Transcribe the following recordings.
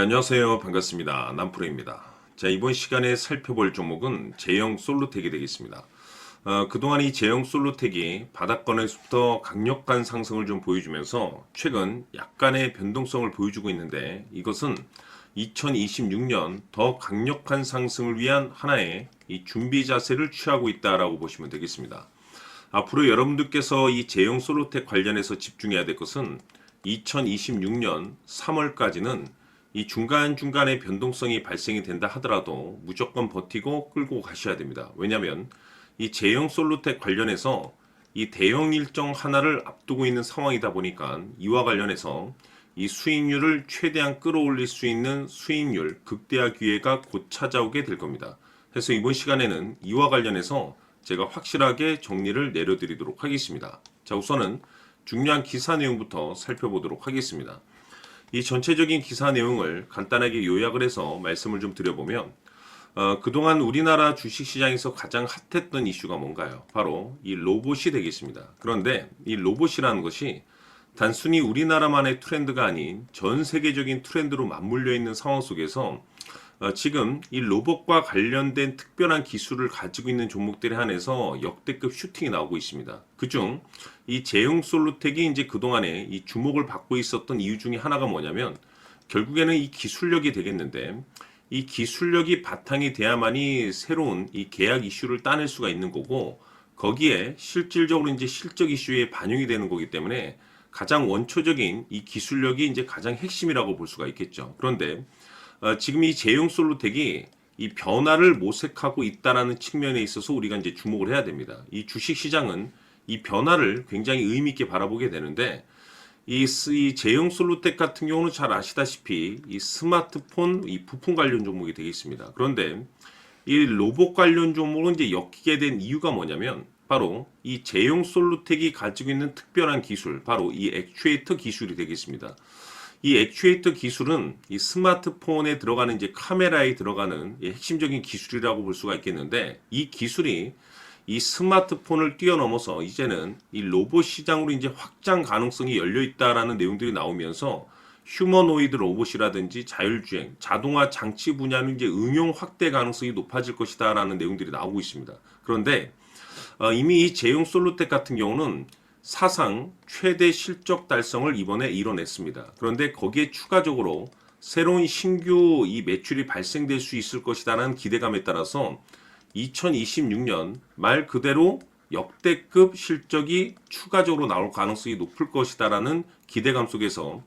안녕하세요. 반갑습니다. 남프로입니다. 자, 이번 시간에 살펴볼 종목은 제형 솔루텍이 되겠습니다. 그동안 이 제형 솔루텍이 바닥권에서부터 강력한 상승을 좀 보여주면서 최근 약간의 변동성을 보여주고 있는데, 이것은 2026년 더 강력한 상승을 위한 하나의 이 준비 자세를 취하고 있다라고 보시면 되겠습니다. 앞으로 여러분들께서 이 제형 솔루텍 관련해서 집중해야 될 것은 2026년 3월까지는 이 중간중간에 변동성이 발생이 된다 하더라도 무조건 버티고 끌고 가셔야 됩니다. 왜냐하면 이 제형 솔루텍 관련해서 이 대형 일정 하나를 앞두고 있는 상황이다 보니까 이와 관련해서 이 수익률을 최대한 끌어올릴 수 있는 수익률 극대화 기회가 곧 찾아오게 될 겁니다. 그래서 이번 시간에는 이와 관련해서 제가 확실하게 정리를 내려드리도록 하겠습니다. 자, 우선은 중요한 기사 내용부터 살펴보도록 하겠습니다. 이 전체적인 기사 내용을 간단하게 요약을 해서 말씀을 좀 드려보면, 그동안 우리나라 주식시장에서 가장 핫했던 이슈가 뭔가요? 바로 이 로봇이 되겠습니다. 그런데 이 로봇이라는 것이 단순히 우리나라만의 트렌드가 아닌 전 세계적인 트렌드로 맞물려 있는 상황 속에서 지금 이 로봇과 관련된 특별한 기술을 가지고 있는 종목들에 한해서 역대급 슈팅이 나오고 있습니다. 그중 이 제형 솔루텍이 이제 그동안에 이 주목을 받고 있었던 이유 중에 하나가 뭐냐면, 결국에는 이 기술력이 되겠는데, 이 기술력이 바탕이 돼야만이 새로운 이 계약 이슈를 따낼 수가 있는 거고, 거기에 실질적으로 이제 실적 이슈에 반영이 되는 거기 때문에 가장 원초적인 이 기술력이 이제 가장 핵심이라고 볼 수가 있겠죠. 그런데 지금 이 제형 솔루텍이 이 변화를 모색하고 있다라는 측면에 있어서 우리가 이제 주목을 해야 됩니다. 이 주식 시장은 이 변화를 굉장히 의미 있게 바라보게 되는데, 이 제형 솔루텍 같은 경우는 잘 아시다시피 이 스마트폰 이 부품 관련 종목이 되겠습니다. 그런데 이 로봇 관련 종목은 이제 엮이게 된 이유가 뭐냐면, 바로 이 제형 솔루텍이 가지고 있는 특별한 기술, 바로 이 액추에이터 기술이 되겠습니다. 이 액추에이터 기술은 이 스마트폰에 들어가는 이제 카메라에 들어가는 핵심적인 기술이라고 볼 수가 있겠는데, 이 기술이 이 스마트폰을 뛰어넘어서 이제는 이 로봇 시장으로 이제 확장 가능성이 열려 있다라는 내용들이 나오면서 휴머노이드 로봇이라든지 자율주행, 자동화 장치 분야는 이제 응용 확대 가능성이 높아질 것이다라는 내용들이 나오고 있습니다. 그런데 이미 이 제형 솔루텍 같은 경우는 사상 최대 실적 달성을 이번에 이뤄냈습니다. 그런데 거기에 추가적으로 새로운 신규 이 매출이 발생될 수 있을 것이다라는 기대감에 따라서 2026년 말 그대로 역대급 실적이 추가적으로 나올 가능성이 높을 것이다라는 기대감 속에서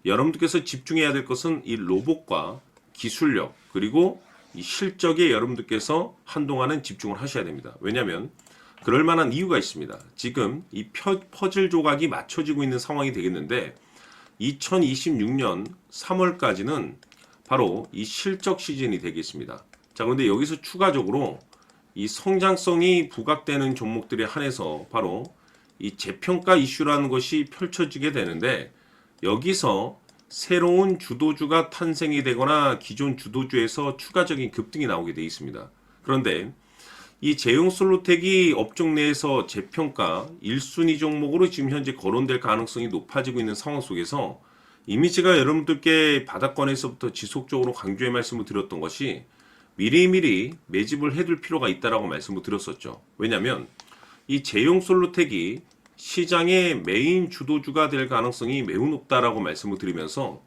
여러분들께서 집중해야 될 것은 이 로봇과 기술력, 그리고 이 실적에 여러분들께서 한동안은 집중을 하셔야 됩니다. 왜냐하면 그럴 만한 이유가 있습니다. 지금 이 퍼즐 조각이 맞춰지고 있는 상황이 되겠는데, 2026년 3월까지는 바로 이 실적 시즌이 되겠습니다. 자, 그런데 여기서 추가적으로 이 성장성이 부각되는 종목들에 한해서 바로 이 재평가 이슈라는 것이 펼쳐지게 되는데, 여기서 새로운 주도주가 탄생이 되거나 기존 주도주에서 추가적인 급등이 나오게 되어 있습니다. 그런데 이 제형 솔루텍이 업종 내에서 재평가 1순위 종목으로 지금 현재 거론될 가능성이 높아지고 있는 상황 속에서, 이미 제가 여러분들께 바닥권에서부터 지속적으로 강조의 말씀을 드렸던 것이 미리미리 매집을 해둘 필요가 있다라고 말씀을 드렸었죠. 왜냐하면 이 제형 솔루텍이 시장의 메인 주도주가 될 가능성이 매우 높다라고 말씀을 드리면서,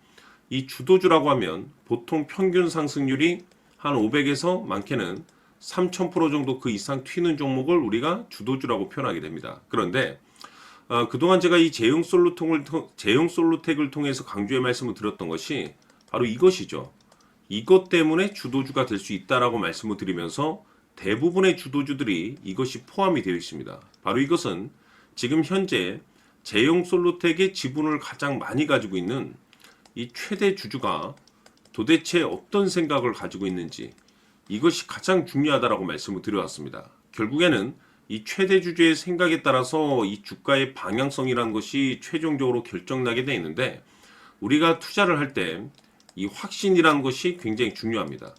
이 주도주라고 하면 보통 평균 상승률이 한 500에서 많게는 3000% 정도 그 이상 튀는 종목을 우리가 주도주라고 표현하게 됩니다. 그런데 그동안 제가 이 제형 솔루텍을 통해서 강조의 말씀을 드렸던 것이 바로 이것이죠. 이것 때문에 주도주가 될 수 있다라고 말씀을 드리면서 대부분의 주도주들이 이것이 포함이 되어 있습니다. 바로 이것은 지금 현재 제형 솔루텍의 지분을 가장 많이 가지고 있는 이 최대 주주가 도대체 어떤 생각을 가지고 있는지, 이것이 가장 중요하다라고 말씀을 드려왔습니다. 결국에는 이 최대 주주의 생각에 따라서 이 주가의 방향성이라는 것이 최종적으로 결정나게 되어 있는데, 우리가 투자를 할 때 이 확신이라는 것이 굉장히 중요합니다.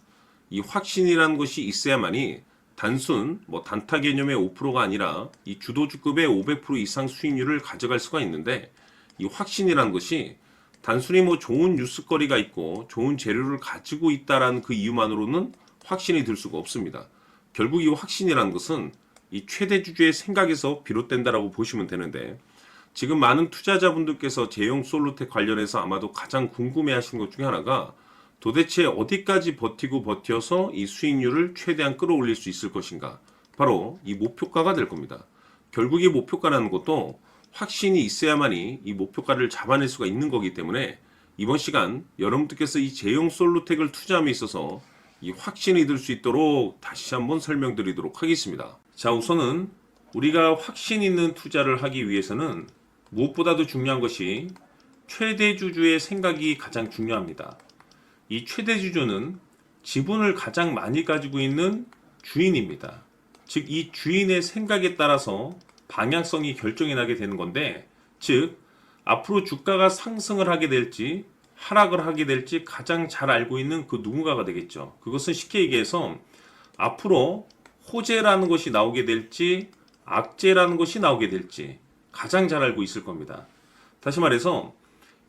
이 확신이라는 것이 있어야만이 단순 단타 개념의 5%가 아니라 이 주도주급의 500% 이상 수익률을 가져갈 수가 있는데, 이 확신이라는 것이 단순히 뭐 좋은 뉴스거리가 있고 좋은 재료를 가지고 있다라는 그 이유만으로는 확신이 들 수가 없습니다. 결국 이 확신이라는 것은 이 최대 주주의 생각에서 비롯된다라고 보시면 되는데, 지금 많은 투자자분들께서 제형 솔루텍 관련해서 아마도 가장 궁금해하시는 것 중에 하나가 도대체 어디까지 버티고 버텨서 이 수익률을 최대한 끌어올릴 수 있을 것인가, 바로 이 목표가가 될 겁니다. 결국 이 목표가라는 것도 확신이 있어야만이 이 목표가를 잡아낼 수가 있는 거기 때문에 이번 시간 여러분들께서 이 제형 솔루텍을 투자함에 있어서 이 확신이 들 수 있도록 다시 한번 설명드리도록 하겠습니다. 자, 우선은 우리가 확신 있는 투자를 하기 위해서는 무엇보다도 중요한 것이 최대 주주의 생각이 가장 중요합니다. 이 최대 주주는 지분을 가장 많이 가지고 있는 주인입니다. 즉, 이 주인의 생각에 따라서 방향성이 결정이 나게 되는 건데, 즉 앞으로 주가가 상승을 하게 될지 하락을 하게 될지 가장 잘 알고 있는 그 누군가가 되겠죠. 그것은 쉽게 얘기해서 앞으로 호재라는 것이 나오게 될지 악재라는 것이 나오게 될지 가장 잘 알고 있을 겁니다. 다시 말해서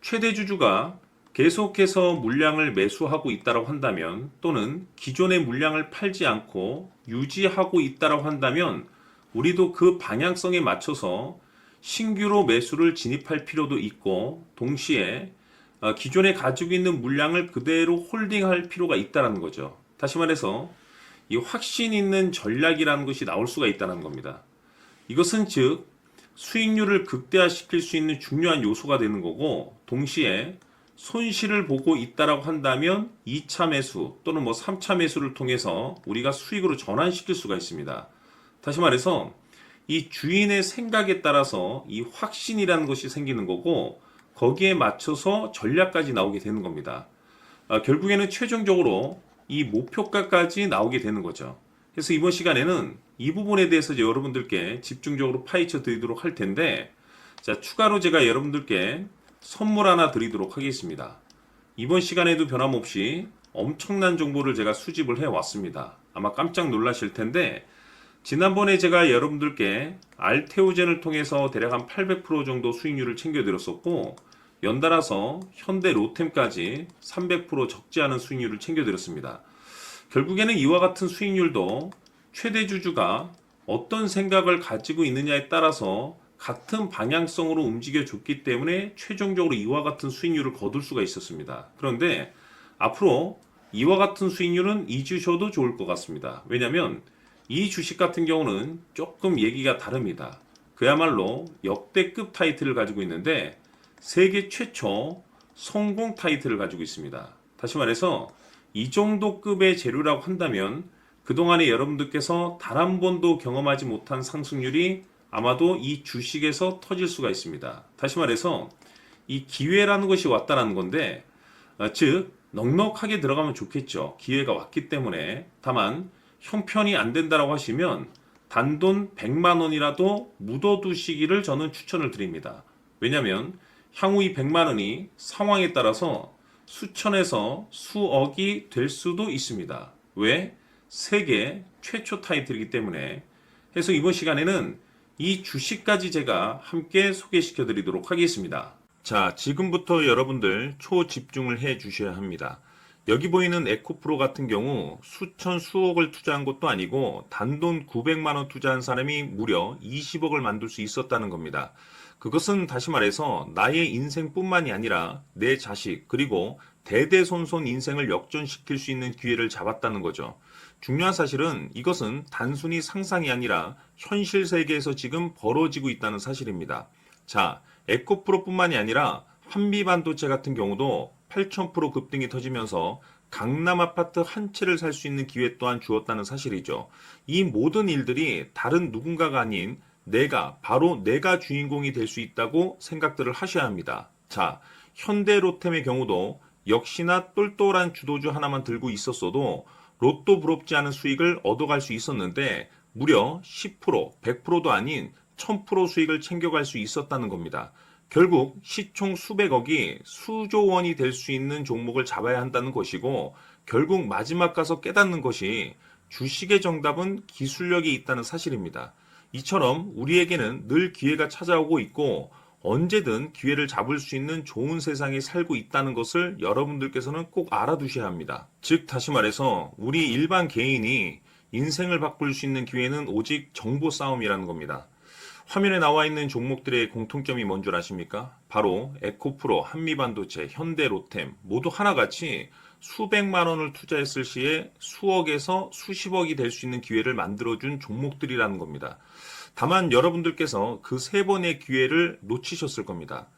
최대 주주가 계속해서 물량을 매수하고 있다고 한다면, 또는 기존의 물량을 팔지 않고 유지하고 있다고 한다면, 우리도 그 방향성에 맞춰서 신규로 매수를 진입할 필요도 있고, 동시에 기존에 가지고 있는 물량을 그대로 홀딩할 필요가 있다는 거죠. 다시 말해서 이 확신 있는 전략이라는 것이 나올 수가 있다는 겁니다. 이것은 즉 수익률을 극대화시킬 수 있는 중요한 요소가 되는 거고, 동시에 손실을 보고 있다라고 한다면 2차 매수 또는 뭐 3차 매수를 통해서 우리가 수익으로 전환시킬 수가 있습니다. 다시 말해서 이 주인의 생각에 따라서 이 확신이라는 것이 생기는 거고, 거기에 맞춰서 전략까지 나오게 되는 겁니다. 결국에는 최종적으로 이 목표가까지 나오게 되는 거죠. 그래서 이번 시간에는 이 부분에 대해서 이제 여러분들께 집중적으로 파헤쳐 드리도록 할 텐데, 자, 추가로 제가 여러분들께 선물 하나 드리도록 하겠습니다. 이번 시간에도 변함없이 엄청난 정보를 제가 수집을 해 왔습니다. 아마 깜짝 놀라실 텐데, 지난번에 제가 여러분들께 알테오젠을 통해서 대략 한 800% 정도 수익률을 챙겨드렸었고, 연달아서 현대 로템까지 300% 적지 않은 수익률을 챙겨드렸습니다. 결국에는 이와 같은 수익률도 최대 주주가 어떤 생각을 가지고 있느냐에 따라서 같은 방향성으로 움직여 줬기 때문에 최종적으로 이와 같은 수익률을 거둘 수가 있었습니다. 그런데 앞으로 이와 같은 수익률은 잊으셔도 좋을 것 같습니다. 왜냐하면 이 주식 같은 경우는 조금 얘기가 다릅니다. 그야말로 역대급 타이틀을 가지고 있는데 세계 최초 성공 타이틀을 가지고 있습니다. 다시 말해서 이 정도 급의 재료라고 한다면 그동안에 여러분들께서 단 한 번도 경험하지 못한 상승률이 아마도 이 주식에서 터질 수가 있습니다. 다시 말해서 이 기회라는 것이 왔다는 건데, 즉 넉넉하게 들어가면 좋겠죠. 기회가 왔기 때문에. 다만 형편이 안 된다라고 하시면 단돈 100만 원이라도 묻어두시기를 저는 추천을 드립니다. 왜냐하면 향후 이 100만 원이 상황에 따라서 수천에서 수억이 될 수도 있습니다. 왜? 세계 최초 타이틀이기 때문에. 해서 이번 시간에는 이 주식까지 제가 함께 소개시켜 드리도록 하겠습니다. 자, 지금부터 여러분들 초집중을 해 주셔야 합니다. 여기 보이는 에코프로 같은 경우 수천 수억을 투자한 것도 아니고 단돈 900만 원 투자한 사람이 무려 20억을 만들 수 있었다는 겁니다. 그것은 다시 말해서 나의 인생뿐만이 아니라 내 자식 그리고 대대손손 인생을 역전시킬 수 있는 기회를 잡았다는 거죠. 중요한 사실은 이것은 단순히 상상이 아니라 현실 세계에서 지금 벌어지고 있다는 사실입니다. 자, 에코프로뿐만이 아니라 한미반도체 같은 경우도 8,000% 급등이 터지면서 강남 아파트 한 채를 살 수 있는 기회 또한 주었다는 사실이죠. 이 모든 일들이 다른 누군가가 아닌 바로 내가 주인공이 될 수 있다고 생각들을 하셔야 합니다. 자, 현대로템의 경우도 역시나 똘똘한 주도주 하나만 들고 있었어도 로또 부럽지 않은 수익을 얻어갈 수 있었는데 무려 10%, 100%도 아닌 1000% 수익을 챙겨갈 수 있었다는 겁니다. 결국 시총 수백억이 수조 원이 될 수 있는 종목을 잡아야 한다는 것이고, 결국 마지막 가서 깨닫는 것이 주식의 정답은 기술력이 있다는 사실입니다. 이처럼 우리에게는 늘 기회가 찾아오고 있고 언제든 기회를 잡을 수 있는 좋은 세상에 살고 있다는 것을 여러분들께서는 꼭 알아두셔야 합니다. 즉 다시 말해서 우리 일반 개인이 인생을 바꿀 수 있는 기회는 오직 정보 싸움이라는 겁니다. 화면에 나와 있는 종목들의 공통점이 뭔 줄 아십니까? 바로 에코프로, 한미반도체, 현대로템 모두 하나같이 수백만 원을 투자했을 시에 수억에서 수십억이 될 수 있는 기회를 만들어준 종목들이라는 겁니다. 다만 여러분들께서 그 세 번의 기회를 놓치셨을 겁니다.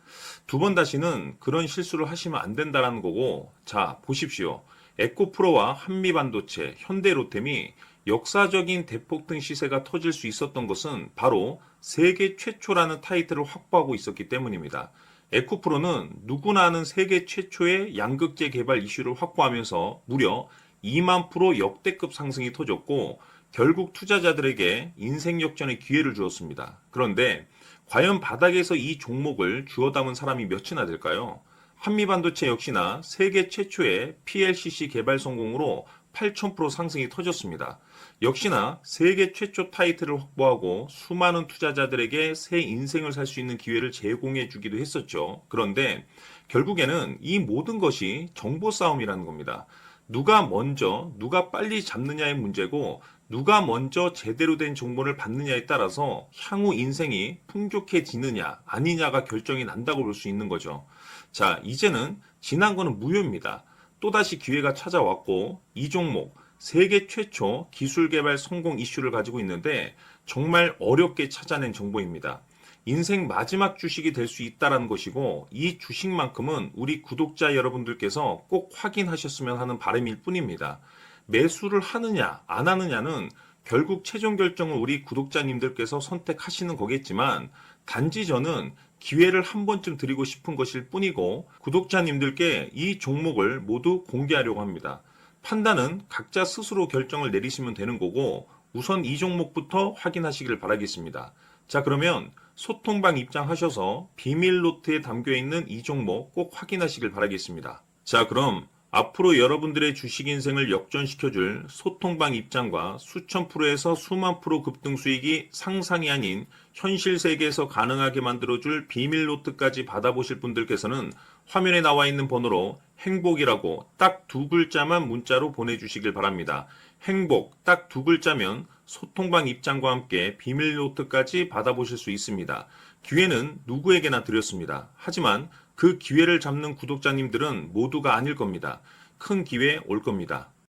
두 번 다시는 그런 실수를 하시면 안 된다는 거고, 자, 보십시오. 에코프로와 한미반도체, 현대로템이 역사적인 대폭등 시세가 터질 수 있었던 것은 바로 세계 최초라는 타이틀을 확보하고 있었기 때문입니다. 에코프로는 누구나 아는 세계 최초의 양극재 개발 이슈를 확보하면서 무려 2만 프로 역대급 상승이 터졌고 결국 투자자들에게 인생 역전의 기회를 주었습니다. 그런데 과연 바닥에서 이 종목을 주워 담은 사람이 몇이나 될까요? 한미반도체 역시나 세계 최초의 PLCC 개발 성공으로 8,000% 상승이 터졌습니다. 역시나 세계 최초 타이틀을 확보하고 수많은 투자자들에게 새 인생을 살 수 있는 기회를 제공해 주기도 했었죠. 그런데 결국에는 이 모든 것이 정보 싸움이라는 겁니다. 누가 먼저, 누가 빨리 잡느냐의 문제고 누가 먼저 제대로 된 정보를 받느냐에 따라서 향후 인생이 풍족해지느냐 아니냐가 결정이 난다고 볼 수 있는 거죠. 자, 이제는 지난 거는 무효입니다. 또다시 기회가 찾아왔고 이 종목 세계 최초 기술 개발 성공 이슈를 가지고 있는데 정말 어렵게 찾아낸 정보입니다. 인생 마지막 주식이 될 수 있다는 것이고 이 주식만큼은 우리 구독자 여러분들께서 꼭 확인하셨으면 하는 바람일 뿐입니다. 매수를 하느냐 안 하느냐는 결국 최종 결정을 우리 구독자님들께서 선택하시는 거겠지만 단지 저는 기회를 한 번쯤 드리고 싶은 것일 뿐이고 구독자님들께 이 종목을 모두 공개하려고 합니다. 판단은 각자 스스로 결정을 내리시면 되는 거고 우선 이 종목부터 확인하시길 바라겠습니다. 자, 그러면 소통방 입장하셔서 비밀 노트에 담겨 있는 이 종목 꼭 확인하시길 바라겠습니다. 자, 그럼 앞으로 여러분들의 주식 인생을 역전시켜줄 소통방 입장과 수천 프로에서 수만 프로 급등 수익이 상상이 아닌 현실 세계에서 가능하게 만들어줄 비밀 노트까지 받아보실 분들께서는 화면에 나와 있는 번호로 행복이라고 딱 두 글자만 문자로 보내주시길 바랍니다. 행복 딱 두 글자면 소통방 입장과 함께 비밀 노트까지 받아보실 수 있습니다. 기회는 누구에게나 드렸습니다. 하지만 그 기회를 잡는 구독자님들은 모두가 아닐 겁니다. 큰 기회 올 겁니다.